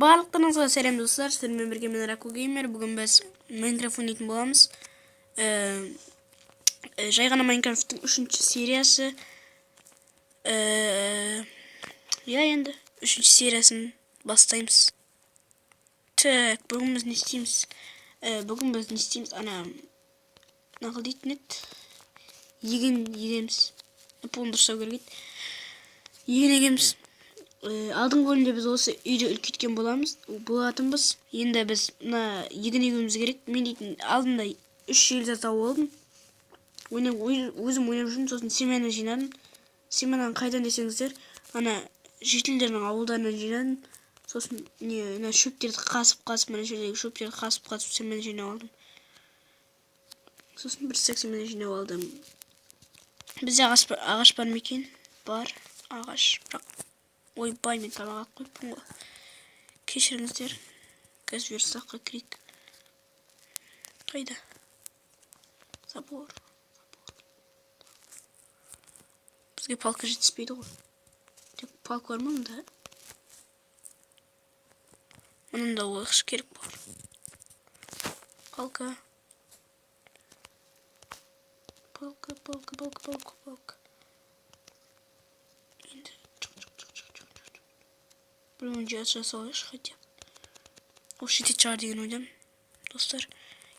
Барлықтарыңызға сәлем достар, сіздермен бірге мен Раку Геймер. Бүгін біз Майнкрафт ойнайтын боламыз. Жай ғана Майнкрафттың 3-ші сериясы. Енді 3-ші сериясын бастаймыз. Так, бүгін біз не істейміз? Нағыл дейтін еді. Еген егеміз. Пұлын дұрыстау керек еді. Еген егеміз. Алдыңғы бөлімде біз осы үйді үлкейткен болатынбыз. Енді біз мына егін егуіміз керек. Мен дейтін алдында 3 желза тауып алдым. Өзім ойнап жүрдім, сосын семяны жинадым. Семяны қайдан десеңіздер, ана жителдердің ауылдарынан жинадым. Сосын шөптерді қасып, мына жердегі шөптерді қасып семяны жинап алдым. Сосын бір стек семяны жинап алдым. Бізде ағаш бар ма екен? Бар ағаш, бірақ ойбай, мен тамақ алып қойыппын ғой. Кешіріңіздер. Қазір верстаққа кірейік. Қайда? Забор. Бізге палка жетіспейді ғой. Тек палка бар ма мұнда? Мұнда ойқыш керек бар. Палка. Енді Білмін жасалайшы хотя. Осы жетет шығар деген ойдам. Достар,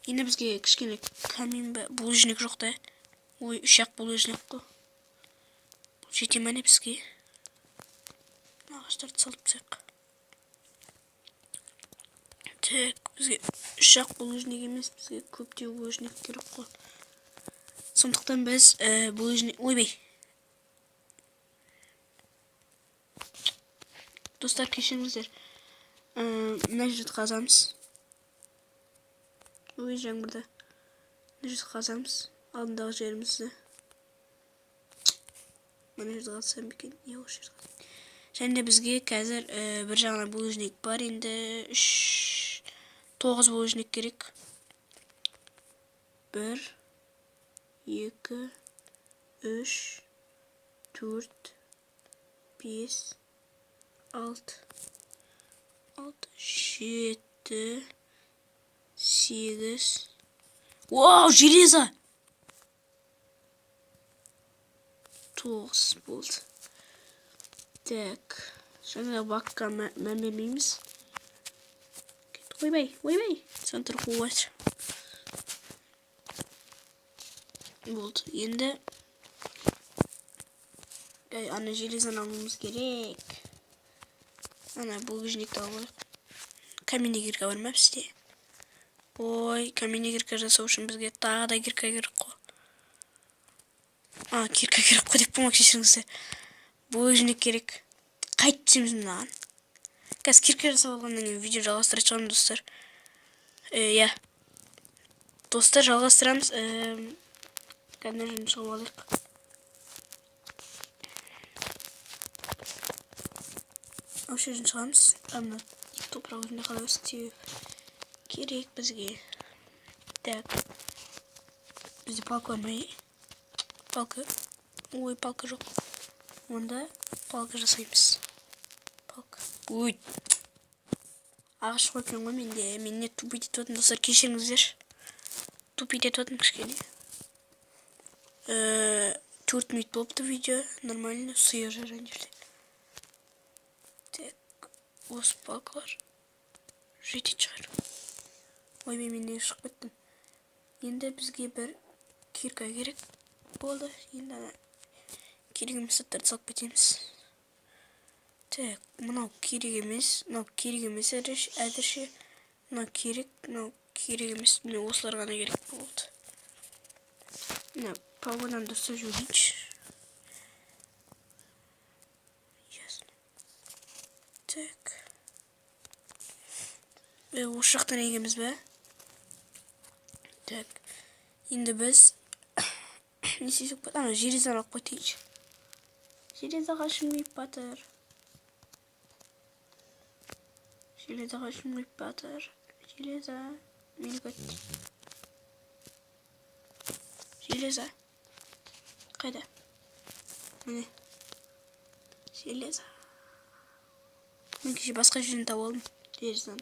енді бізге кішкене камин бі, булыжник жоқ та. Ой, 3-ақ булыжник қой. Бұл жете мәне бізге. Ағаштарды салып тастайық. Так, бізге 3-ақ булыжник емес, бізге көптеу булыжник керек қой. Сондықтан біз булыжник... Ойбай. Достар, кешіріңіздер. Мына жерді қазамыз. Ой, жаңбырда. Мына жерді қазамыз. Алдындағы жерімізді. Мына жерді қазсам екен. Не осы жерді қазам. Және де бізге қазір бір жағына булыжник бар. Енді 9 булыжник керек. 1, 2, 3, 4, 5, 6, 7, 8. Вау, железо! 9 болды. Так, жаңа баққа мән бермейміз. Ойбай. Центр қуат. Болды. Енді ана железаны алуымыз керек. Ана булыжникті алайық. Каменный кирка бар ма бізде? Ой, каменный кирка жасау үшін бізге тағы да кирка керек қой. Кирка керек қой деп болмақ, кешіріңіздер. Булыжник керек. Қайтып түсеміз мынаған. Қазір кирка жасап алғаннан кейін видео жалғастыра шығамын, достар. Достар, жалғастырамыз. Қазір жүрін шығып алайық. Осы жерден шығамыз. Ана топырақ өзінде қалай істеу керек бізге. Так. Бізде палка бар ма? Палка. Ой, палка жоқ. Онда палка жасаймыз. Палка. Ой. Ағаш қойпен ғой менде. Мен не тупить етіп достар, кешіріңіздер. Тупить етіп кішкене. 4 минут болыпты видео. Нормально. Сұйық жарған жерде. Так. Осы палкалар. Жетет шығар. Ой, мен не шығып кеттім. Енді бізге бір кирка керек болды. Енді керек емес заттарды салып кетеміз. Так, мынау керек емес. Әдірше. Мынау керек емес. Міне осылар ғана керек болды. Мына пауадан дұрыстап жөндейінші. Ясно. Так. Осы жақтан егеміз бе? Так. Енді біз не істесек болады? Железаны алып қойтайыншы. Железа қашылмайып батыр. Железа. Мені көтті. Железа. Қайда? Міне. Железа. Мен кеше басқа жерден тауып алдым. Жерден.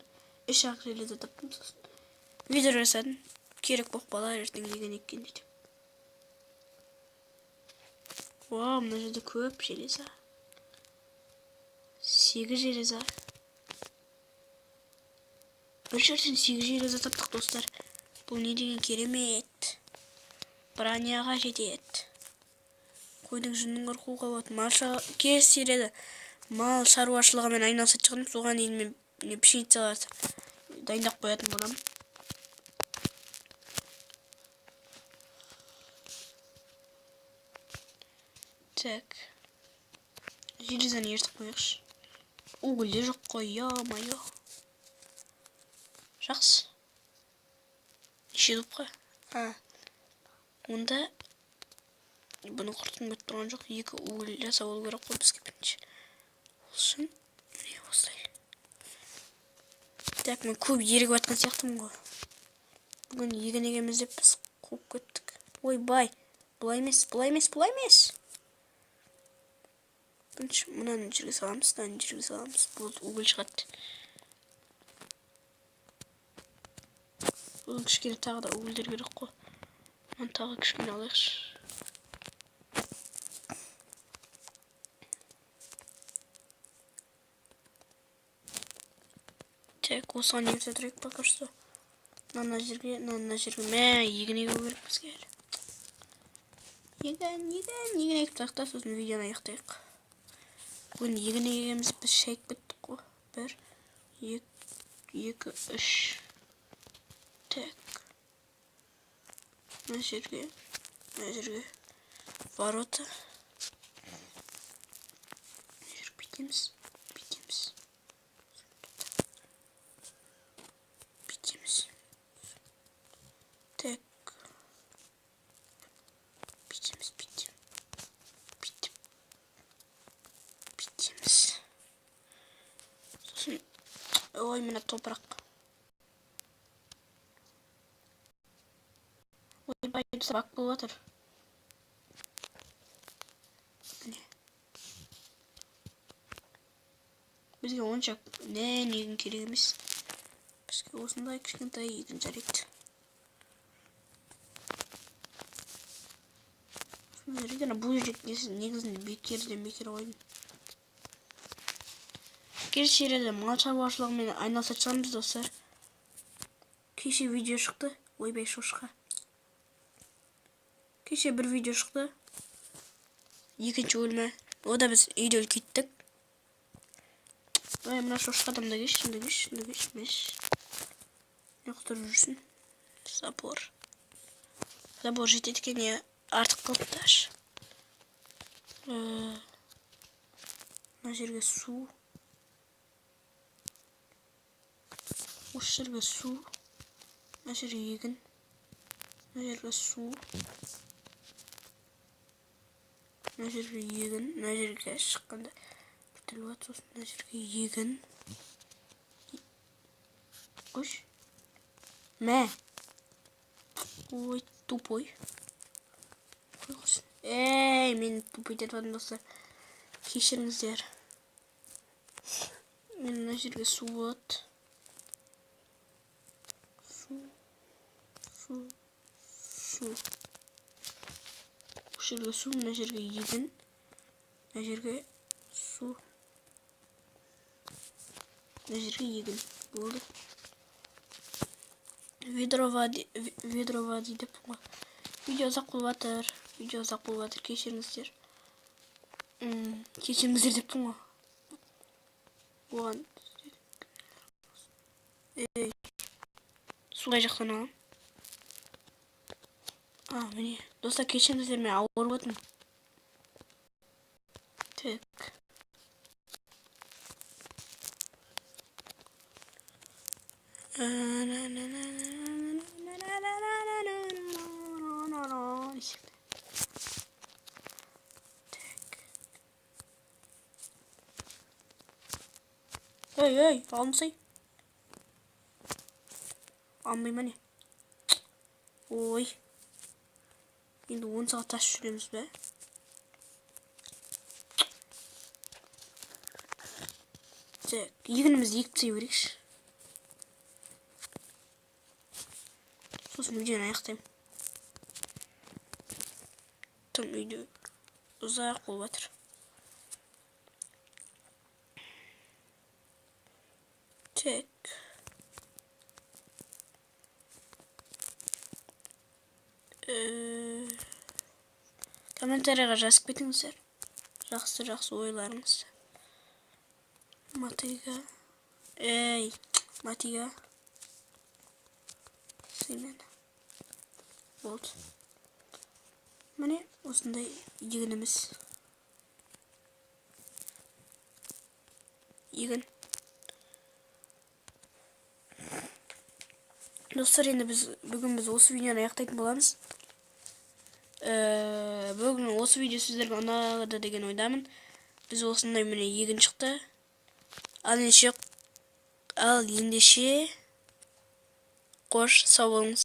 3-ақ жерлерде таптым сосын. Видео жасадым. Керек болып бала ертең жеген екен деп. Вау, мына жерде көп железа. 8 железа. Bir жерден 8 железа таптық достар. Бұл не деген керемет. Броняға жетеді. Қойдың жүнін қырқуға болады. Келесі серияда мал шаруашылығымен айналысып шығып, соған дейін мен пшеницаларды дайындап қоятын боламын. Так. Железаны ертіп қояқшы. Угілі жоқ қой, я-майо. Жақсы. Неше допқа? Онда бұны құртын бөт тұрған жоқ. 2 угіл жасап алу керек қой бізге бірінші. Олшын, міне осылай. Так, мен көп ерігіп атқан сияқтымын ғой. Бүгін егін егеміз деп біз қуып көттік. Ой, бай. Бұлай емес. Бірінші мұнаны жерге саламыз, Бұл угіл шығады. Бұның кішкене тағы да угілдер керек қой. Мұны тағы кішкене алайықшы. Так, осыған неміз әтірек пока что. Мына жерге, мә, егін егу керек бізге. Егін егіп тақта, сосын видеоны аяқтайық. Бүгін егін егеміз біз шайып біттік қой. 1, 2, 3. Так. Мына жерге ворота. Жүріп бітеміз. Так. Бітеміз. Сосын, ой, мына топырақ. Ойбай, собак болып жатыр. Бізге онша егін керек емес. Бізге осындай кішкентай егін жарайды. Бұл негізінде бекер ойын. Келесі серияда мал шаруашылығымен айналысып шығамыз достар. Кеше видео шықты. Ойбай, шошқа. Кеше бір видео шықты. Екінші өлмі. Ода біз үйде үлкейттік. Ой, мына шошқадан да кеш. Меш. Не құтырып жүрсін. Забор жетеді екен, не артық қылыпташ. Мына жерге су. Осы жерге су. Мына жерге егін. Мына жерге су. Мына жерге егін. Мына жерге шыққанда бітіліп атыр. Сосын мына жерге егін. Қош. Мә. Ой, тупой. Эй, мен тупой деп атадым достар. Кешіріңіздер. Мен мына жерге су болады. Су. Осы жерге су, мына жерге егін. Мына жерге су. Мына жерге егін. Болды. Ведро воды деп қой. Видео ұзақ болып жатыр. Кешіріңіздер. Кешіріңіздер деп қой. Оған. Суға жақтан алам. Міне. Достар, кешіріңіздер, мен ауырып отырмын. Так. Ей, алмасай. Алмай не? Ой. Енді 10 сағат тас жүреміз бе? егінімізді егіп тастай берейікші. Сосын видеоны аяқтаймын. Тым үйде ұзақ болып жатыр. Так. Комментарийға жазып кетіңіздер. Жақсы ойларыңыз. Матига. Матига. Сыймен. Болды. Міне осындай егініміз. Егін. Достар, енді бүгін біз осы видеоны аяқтайтын боламыз. Бүгін осы видео сіздерге ұнады деген ойдамын. Біз осындай міне егін шықты. Ал ендеше қош, сау болыңыз.